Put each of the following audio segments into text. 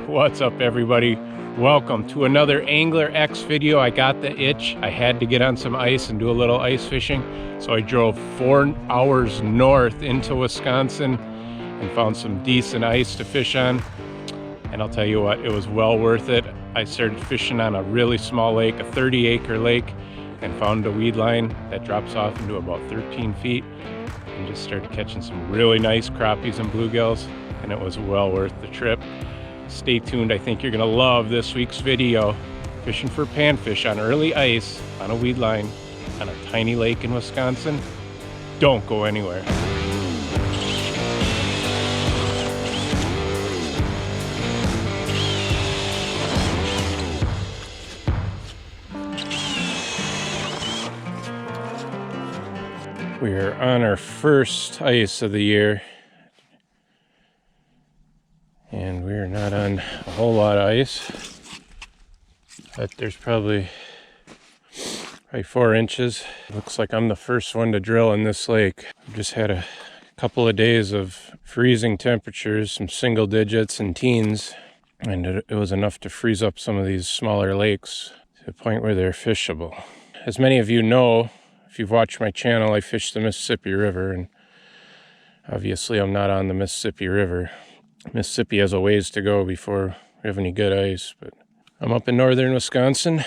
What's up, everybody? Welcome to another Angler X video. I got the itch. I had to get on some ice and do a little ice fishing. So I drove 4 hours north into Wisconsin and found some decent ice to fish on. And I'll tell you what, it was well worth it. I started fishing on a really small lake, a 30-acre lake, and found a weed line that drops off into about 13 feet and just started catching some really nice crappies and bluegills, and it was well worth the trip. Stay tuned. I think you're gonna love this week's video. Fishing for panfish on early ice on a weed line on a tiny lake in Wisconsin. Don't go anywhere. We are on our first ice of the year, and we are not on a whole lot of ice, but there's probably 4 inches. Looks like I'm the first one to drill in this lake. I've just had a couple of days of freezing temperatures, some single digits and teens, and it was enough to freeze up some of these smaller lakes to the point where they're fishable. As many of you know, if you've watched my channel, I fish the Mississippi River, and obviously I'm not on the Mississippi River. Mississippi has a ways to go before we have any good ice, but I'm up in northern Wisconsin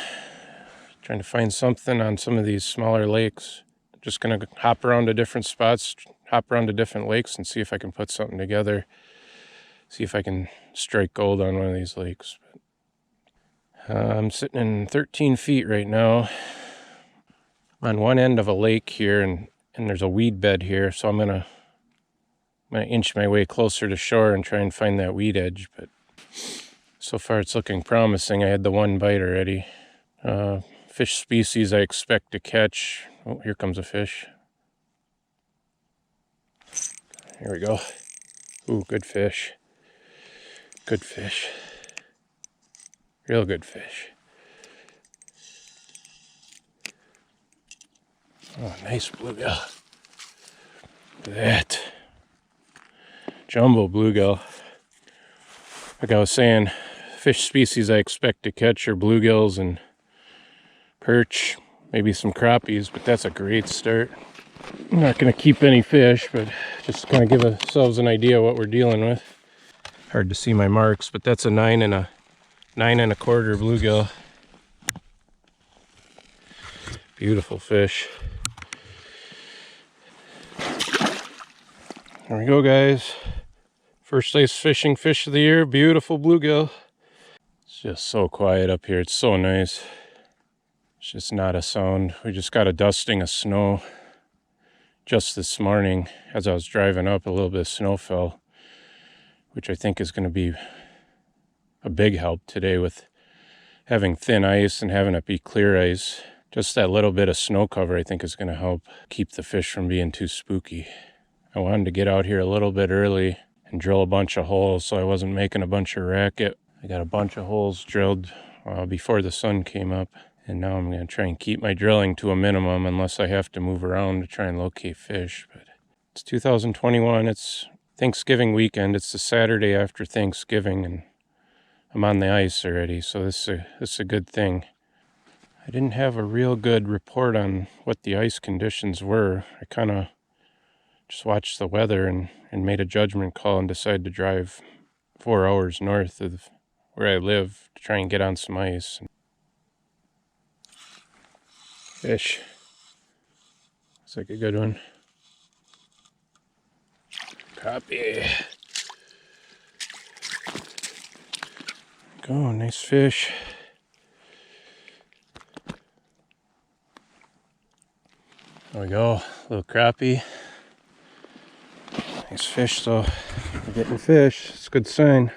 trying to find something on some of these smaller lakes. Just gonna hop around to different spots, hop around to different lakes and see if I can put something together, see if I can strike gold on one of these lakes. I'm sitting in 13 feet right now. I'm on one end of a lake here, and there's a weed bed here, so I'm gonna inch my way closer to shore and try and find that weed edge. But so far it's looking promising. I had the one bite already. Fish species I expect to catch. Oh, here comes a fish. Here we go. Ooh, good fish. Good fish. Real good fish. Oh, nice bluegill. Look at that. Jumbo bluegill. Like I was saying, fish species I expect to catch are bluegills and perch, maybe some crappies, but that's a great start. I'm not going to keep any fish, but just kind of give ourselves an idea what we're dealing with. Hard to see my marks, but that's a 9 1/4 bluegill. Beautiful fish. There we go, guys. First ice fishing fish of the year. Beautiful bluegill. It's just so quiet up here. It's so nice. It's just not a sound. We just got a dusting of snow just this morning. As I was driving up, a little bit of snow fell, which I think is going to be a big help today with having thin ice and having it be clear ice. Just that little bit of snow cover I think is going to help keep the fish from being too spooky. I wanted to get out here a little bit early and drill a bunch of holes so I wasn't making a bunch of racket. I got a bunch of holes drilled before the sun came up, and now I'm going to try and keep my drilling to a minimum unless I have to move around to try and locate fish. But it's 2021, it's Thanksgiving weekend, it's the Saturday after Thanksgiving, and I'm on the ice already, so this is a good thing. I didn't have a real good report on what the ice conditions were. I kind of just watched the weather and made a judgment call and decided to drive 4 hours north of where I live to try and get on some ice. Fish. Looks like a good one. Crappie. Go, nice fish. There we go, little crappie. Nice fish, so we're getting fish. It's a good sign.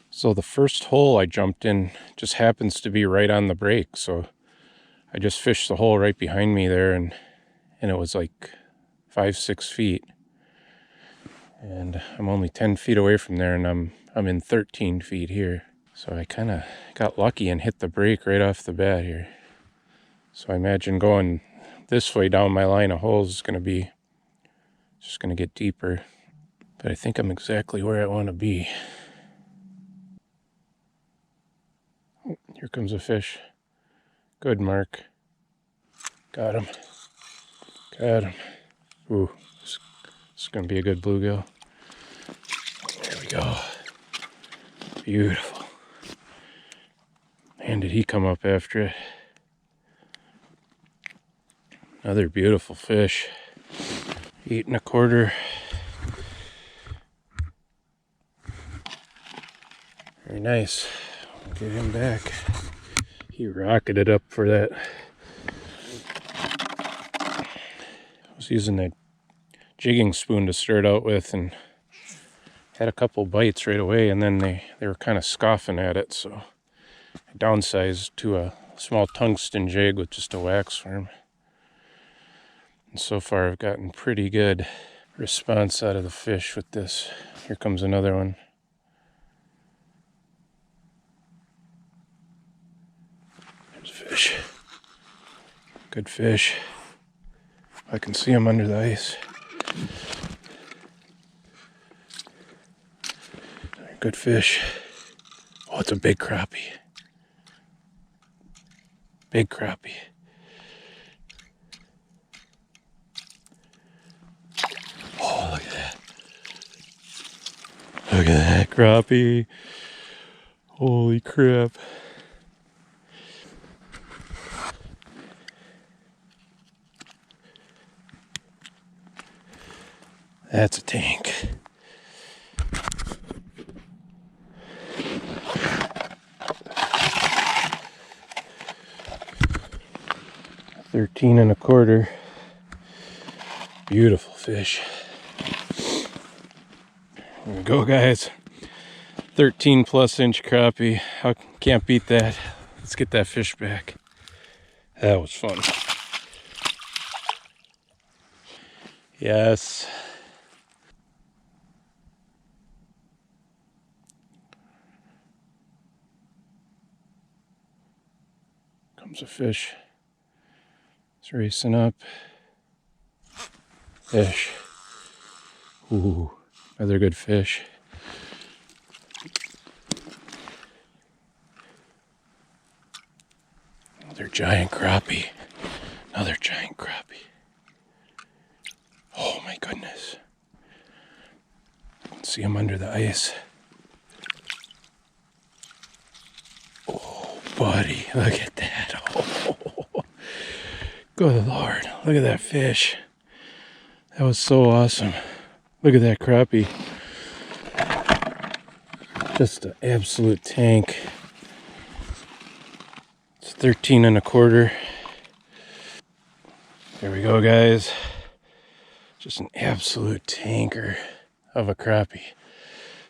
So the first hole I jumped in just happens to be right on the break, so I just fished the hole right behind me there, and it was like 5-6 feet, and I'm only 10 feet away from there, and I'm in 13 feet here. So I kind of got lucky and hit the break right off the bat here. So I imagine going this way down my line of holes is going to be Just gonna get deeper, but I think I'm exactly where I want to be. Oh, here comes a fish. Good, Mark. Got him. Got him. Ooh, this is gonna be a good bluegill. There we go. Beautiful. And did he come up after it? Another beautiful fish. 8 1/4. Very nice. I'll get him back. He rocketed up for that. I was using that jigging spoon to start out with and had a couple bites right away, and then they were kind of scoffing at it, so I downsized to a small tungsten jig with just a wax worm. And so far I've gotten pretty good response out of the fish with this. Here comes another one. There's a fish. Good fish. I can see him under the ice. Good fish. Oh, it's a big crappie. Big crappie. Oh, look at that. Look at that crappie. Holy crap. That's a tank. $13 1/4. Beautiful fish. There we go, guys. 13+ inch crappie. I can't beat that. Let's get that fish back. That was fun. Yes. Comes a fish. It's racing up. Fish. Ooh, another good fish. Another giant crappie. Another giant crappie. Oh my goodness. I can see him under the ice. Oh, buddy, look at that. Oh, good Lord, look at that fish. That was so awesome. Look at that crappie. Just an absolute tank. It's 13 1/4. There we go, guys. Just an absolute tanker of a crappie.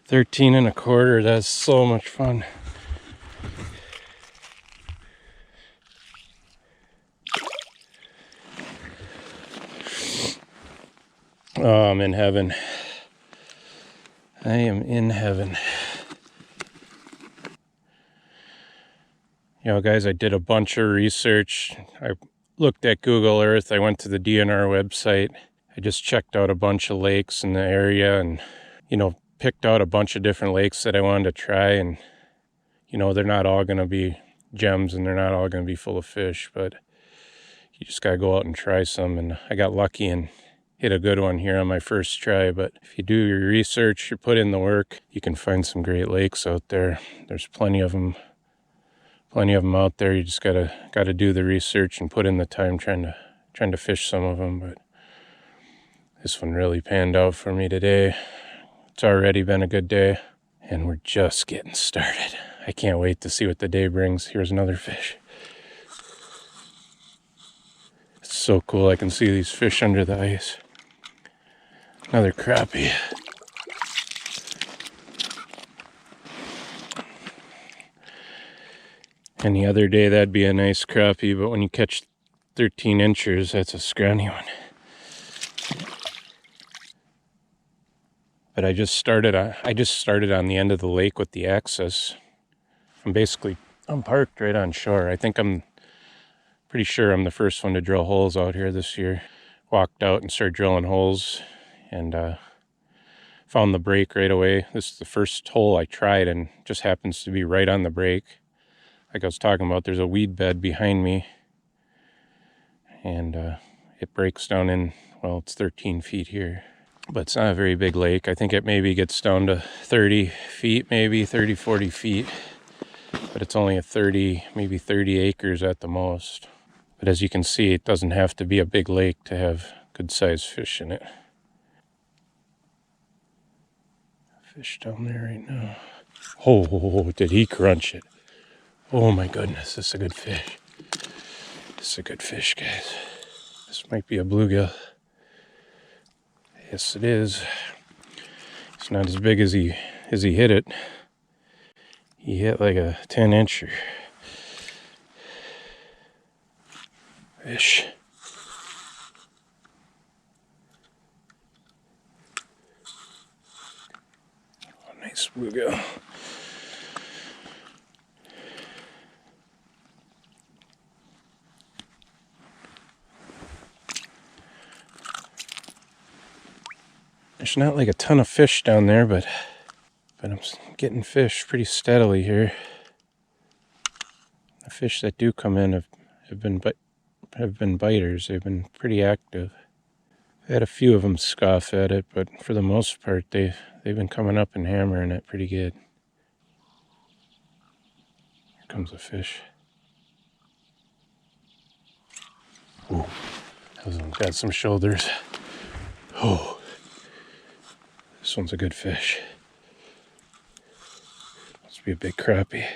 13 1/4. That's so much fun. Oh, I'm in heaven. I am in heaven. You know, guys, I did a bunch of research. I looked at Google Earth. I went to the DNR website. I just checked out a bunch of lakes in the area and, you know, picked out a bunch of different lakes that I wanted to try. And, you know, they're not all going to be gems and they're not all going to be full of fish, but you just got to go out and try some. And I got lucky and hit a good one here on my first try. But if you do your research, you put in the work, you can find some great lakes out there. There's plenty of them out there. You just gotta do the research and put in the time trying to fish some of them. But this one really panned out for me today. It's already been a good day and we're just getting started. I can't wait to see what the day brings. Here's another fish. It's so cool. I can see these fish under the ice. Another crappie. Any other day that'd be a nice crappie, but when you catch 13 inchers, that's a scrawny one. But I just started on the end of the lake with the access. I'm parked right on shore. I'm pretty sure I'm the first one to drill holes out here this year. Walked out and started drilling holes and found the break right away. This is the first hole I tried and just happens to be right on the break. Like I was talking about, there's a weed bed behind me, and it breaks down in, well, it's 13 feet here. But it's not a very big lake. I think it maybe gets down to 30 feet, maybe 30, 40 feet. But it's only a 30, maybe 30 acres at the most. But as you can see, it doesn't have to be a big lake to have good sized fish in it. Fish down there right now. Oh, did he crunch it? Oh my goodness, this is a good fish. This is a good fish, guys. This might be a bluegill. Yes, it is. It's not as big as he hit it. He hit like a 10-incher. Fish. Oh, nice bluegill. There's not like a ton of fish down there, but I'm getting fish pretty steadily here. The fish that do come in have been biters. They've been pretty active. I had a few of them scoff at it, but for the most part, they've been coming up and hammering it pretty good. Here comes a fish. Ooh, this one's got some shoulders. Oh, this one's a good fish. Must be a big crappie.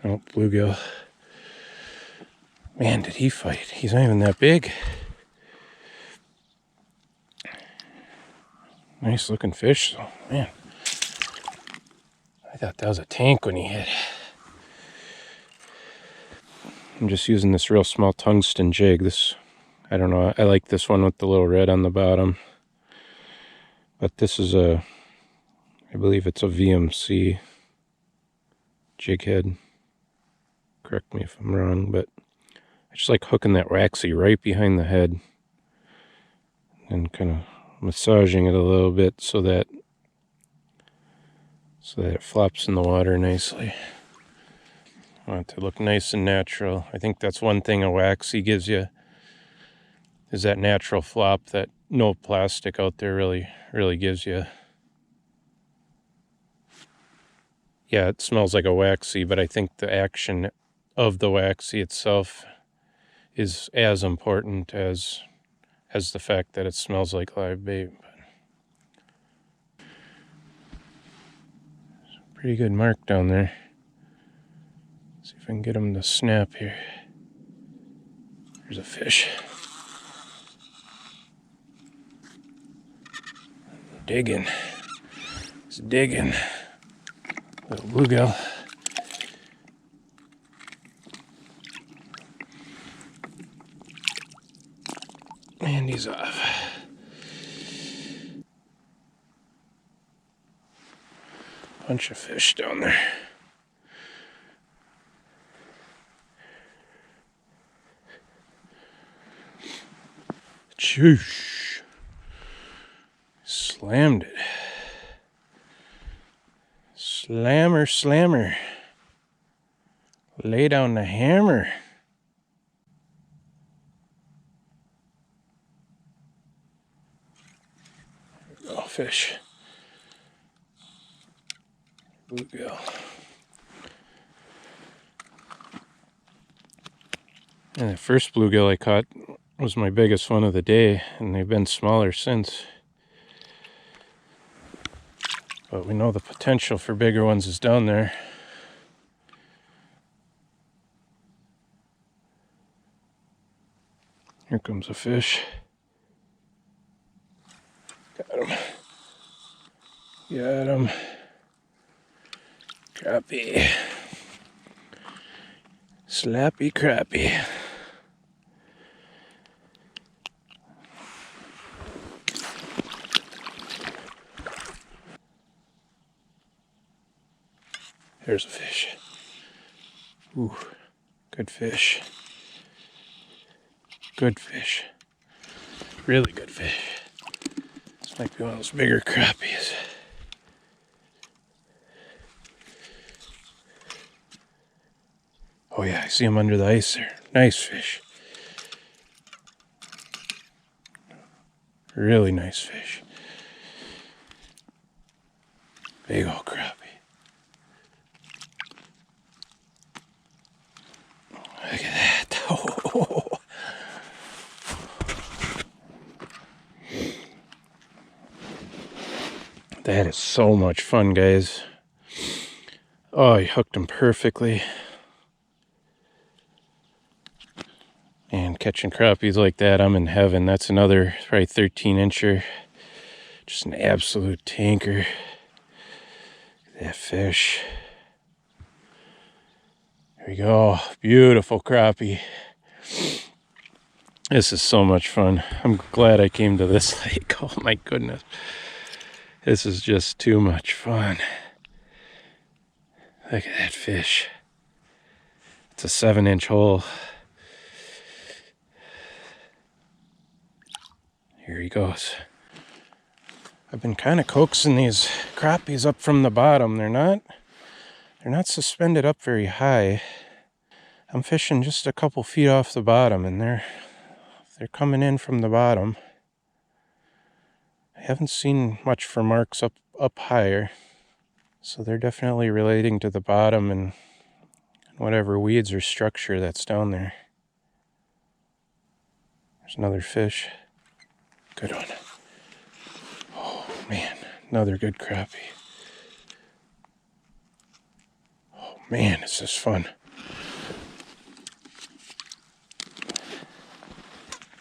Oh, bluegill. Man, did he fight? He's not even that big. Nice looking fish, though. Man, I thought that was a tank when he hit. I'm just using this real small tungsten jig. This, I don't know, I like this one with the little red on the bottom. But this is I believe it's a VMC jig head. Correct me if I'm wrong, but I just like hooking that waxy right behind the head and kind of massaging it a little bit so that it flops in the water nicely. I want it to look nice and natural. I think that's one thing a waxy gives you, is that natural flop that no plastic out there really gives you. Yeah, it smells like a waxy, but I think the action of the waxy itself is as important as the fact that it smells like live bait. Pretty good mark down there. See if I can get him to snap here. There's a fish. Digging. He's digging. Little bluegill. And he's off. Bunch of fish down there. Choosh. Slammed it. Slammer, slammer. Lay down the hammer. Oh, fish. Bluegill. And the first bluegill I caught was my biggest one of the day, and they've been smaller since. But we know the potential for bigger ones is down there. Here comes a fish. Got him. Got him. Crappie. Slappy crappie. There's a fish. Ooh, good fish. Good fish. Really good fish. Might be one of those bigger crappies. Oh yeah, I see him under the ice there. Nice fish. Really nice fish. Big old crappie. Look at that. Oh. That is so much fun, guys. Oh, he hooked him perfectly. And catching crappies like that, I'm in heaven. That's another probably 13-incher. Just an absolute tanker. That fish. There we go. Beautiful crappie. This is so much fun. I'm glad I came to this lake. Oh my goodness. This is just too much fun. Look at that fish. It's a 7-inch hole. Here he goes. I've been kind of coaxing these crappies up from the bottom. They're not suspended up very high. I'm fishing just a couple feet off the bottom, and they're coming in from the bottom. I haven't seen much for marks up higher, so they're definitely relating to the bottom and whatever weeds or structure that's down there. There's another fish. Good one. Oh man, another good crappie. Oh man, this is fun.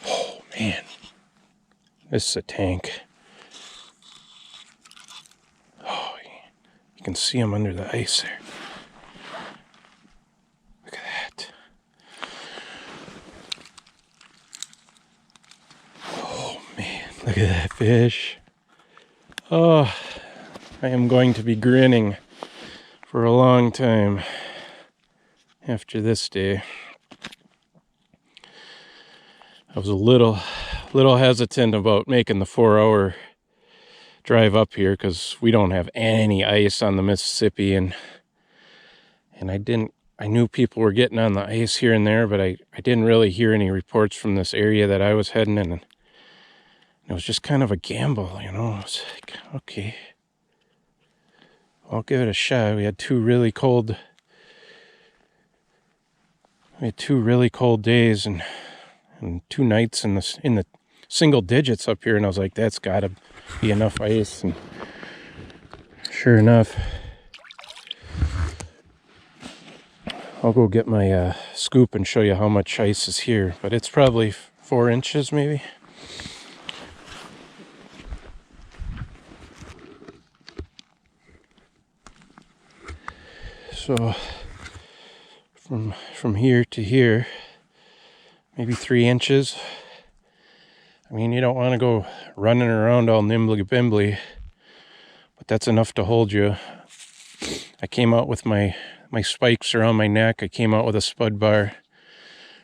Oh man, this is a tank. Oh, you can see him under the ice there. Look at that. Oh man, look at that fish. Oh, I am going to be grinning for a long time after this day. I was a little hesitant about making the 4-hour drive up here because we don't have any ice on the Mississippi, and I knew people were getting on the ice here and there, but I didn't really hear any reports from this area that I was heading in. And it was just kind of a gamble, you know. I was like, okay, I'll give it a shot. We had two really cold days and 2 nights in the single digits up here, and I was like, that's gotta be enough ice. And sure enough, I'll go get my scoop and show you how much ice is here, but it's probably 4 inches maybe. So from here to here, maybe 3 inches. I mean, you don't want to go running around all nimbly-bimbly, but that's enough to hold you. I came out with my spikes around my neck. I came out with a spud bar.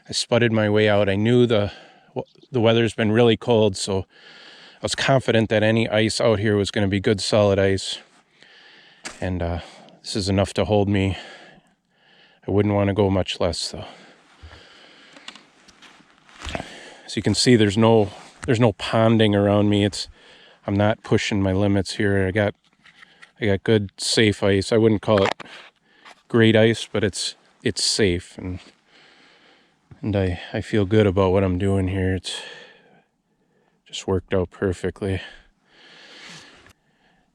I spudded my way out. I knew the weather's been really cold, so I was confident that any ice out here was going to be good solid ice. And this is enough to hold me. I wouldn't want to go much less, though. So you can see there's no ponding around me. I'm not pushing my limits here. I got good safe ice. I wouldn't call it great ice, but it's safe, and I feel good about what I'm doing here. It's just worked out perfectly.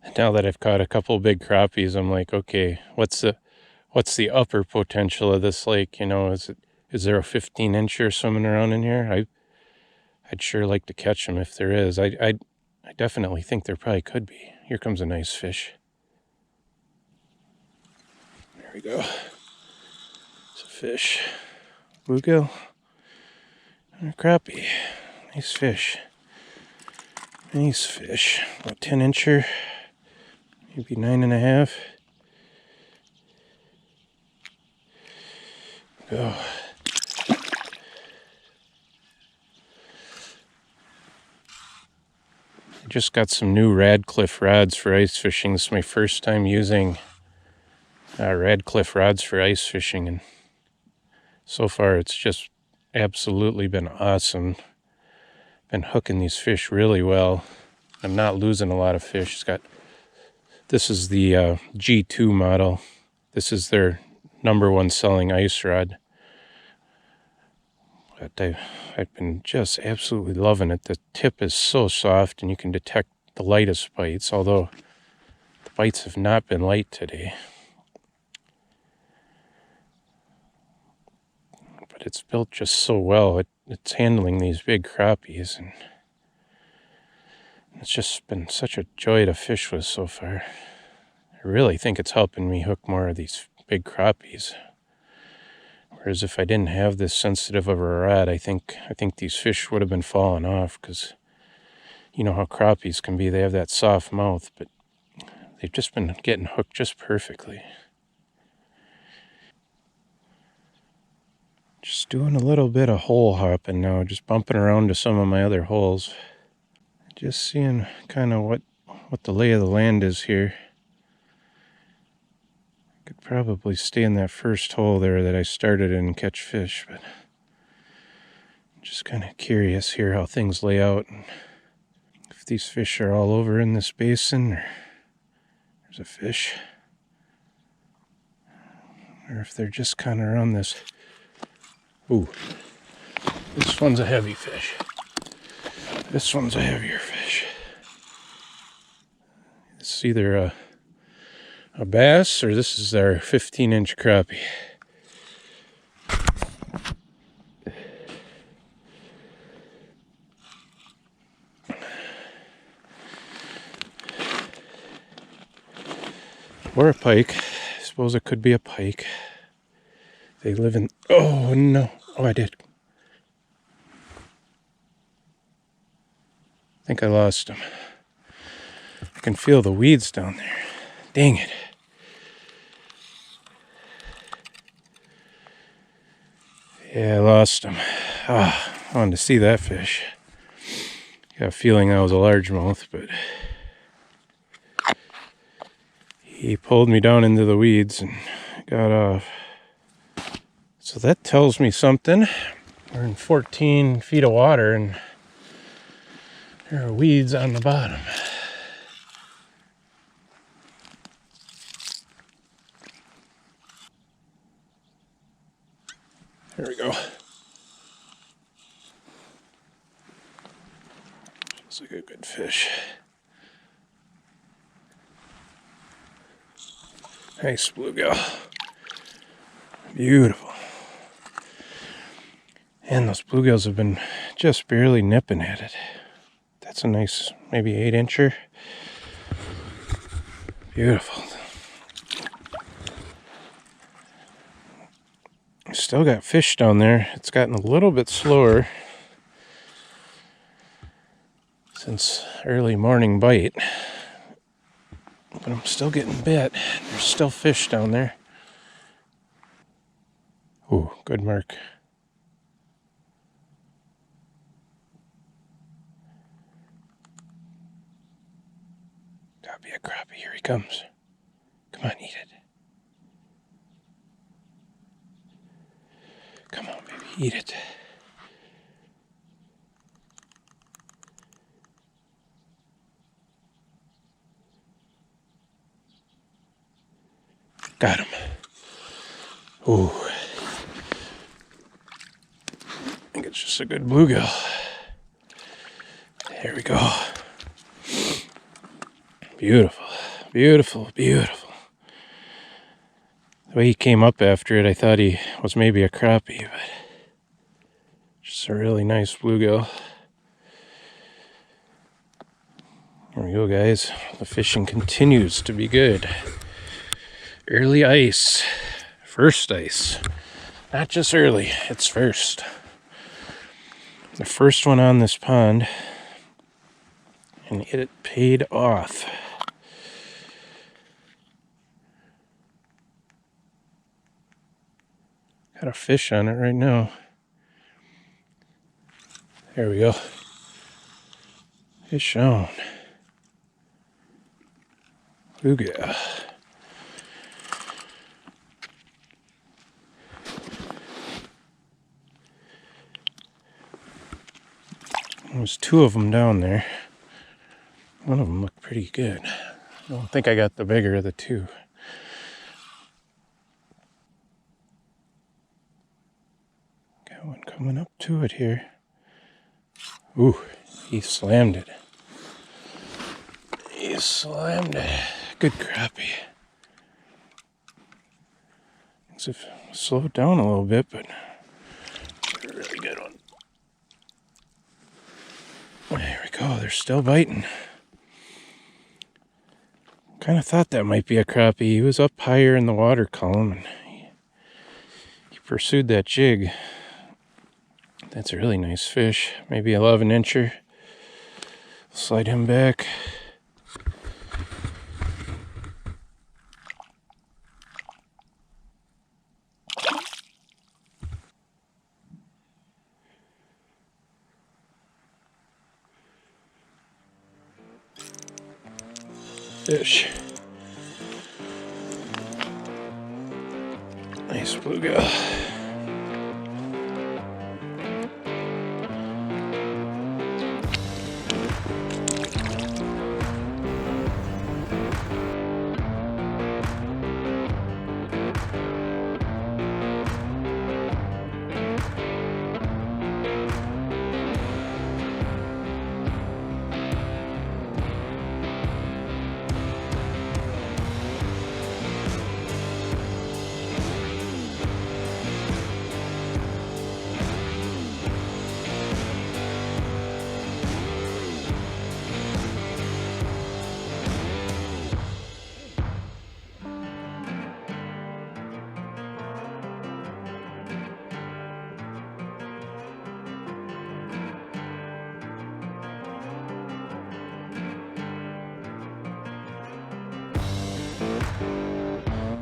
And now that I've caught a couple big crappies, I'm like, okay, what's the upper potential of this lake? You know, is there a 15-incher swimming around in here? I'd sure like to catch them if there is. I definitely think there probably could be. Here comes a nice fish. There we go. It's a fish. Bluegill. And a crappie. Nice fish. Nice fish. About 10-incher. Maybe 9.5. Go. Just got some new Radcliffe rods for ice fishing. This is my first time using Radcliffe rods for ice fishing, and so far it's just absolutely been awesome. Been hooking these fish really well. I'm not losing a lot of fish. This is the G2 model. This is their #1 selling ice rod. But I've been just absolutely loving it. The tip is so soft and you can detect the lightest bites, although the bites have not been light today. But it's built just so well. It's handling these big crappies, and it's just been such a joy to fish with so far. I really think it's helping me hook more of these big crappies. Whereas if I didn't have this sensitive of a rod, I think these fish would have been falling off, because you know how crappies can be. They have that soft mouth, but they've just been getting hooked just perfectly. Just doing a little bit of hole hopping now, just bumping around to some of my other holes. Just seeing kind of what the lay of the land is here. Could probably stay in that first hole there that I started in and catch fish, but I'm just kind of curious here how things lay out, and if these fish are all over in this basin, or there's a fish, or if they're just kind of around this. Ooh, this one's a heavy fish. This one's a heavier fish. It's either a bass, or this is our 15-inch crappie. Or a pike. I suppose it could be a pike. They live in... Oh, no. Oh, I did. I think I lost him. I can feel the weeds down there. Dang it. Yeah, I lost him. I wanted to see that fish. Got a feeling that was a largemouth, but he pulled me down into the weeds and got off. So that tells me something. We're in 14 feet of water and there are weeds on the bottom. There we go. Feels like a good fish. Nice bluegill. Beautiful. And those bluegills have been just barely nipping at it. That's a nice, maybe 8-incher. Beautiful. Still got fish down there. It's gotten a little bit slower since early morning bite, but I'm still getting bit. There's still fish down there. Ooh, good mark. Gotta be a crappie. Here he comes. Come on, eat it. Come on, baby, eat it. Got him. Ooh. I think it's just a good bluegill. There we go. Beautiful, beautiful, beautiful. The way he came up after it, I thought he was maybe a crappie, but just a really nice bluegill. There we go, guys. The fishing continues to be good. Early ice. First ice. Not just early, it's first. The first one on this pond, and it paid off. Got a fish on it right now. There we go. Fish on. Bluegill. There's 2 of them down there. One of them looked pretty good. I don't think I got the bigger of the 2. Got one coming up to it here. Ooh, he slammed it. He slammed it. Good crappie. It's slowed down a little bit, but a really good one. There we go. They're still biting. Kind of thought that might be a crappie. He was up higher in the water column, and he pursued that jig. That's a really nice fish. Maybe 11-incher. Slide him back. Fish. Nice bluegill.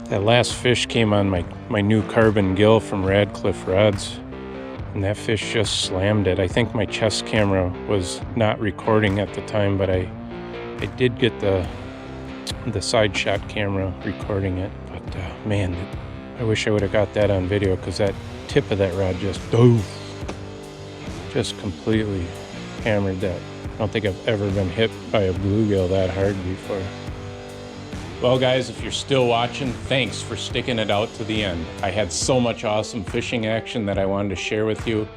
That last fish came on my new carbon gill from Radcliffe rods, and that fish just slammed it. I think my chest camera was not recording at the time, but I did get the side shot camera recording it. But man, I wish I would have got that on video, because that tip of that rod just completely hammered that. I don't think I've ever been hit by a bluegill that hard before. Well guys, if you're still watching, thanks for sticking it out to the end. I had so much awesome fishing action that I wanted to share with you.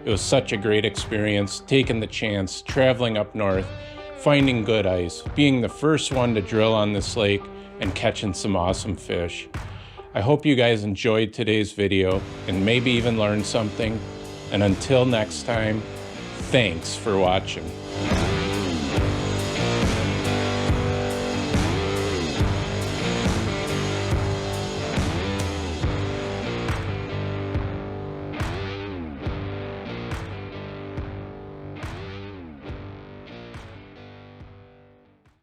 It was such a great experience, taking the chance, traveling up north, finding good ice, being the first one to drill on this lake, and catching some awesome fish. I hope you guys enjoyed today's video and maybe even learned something. And until next time, thanks for watching.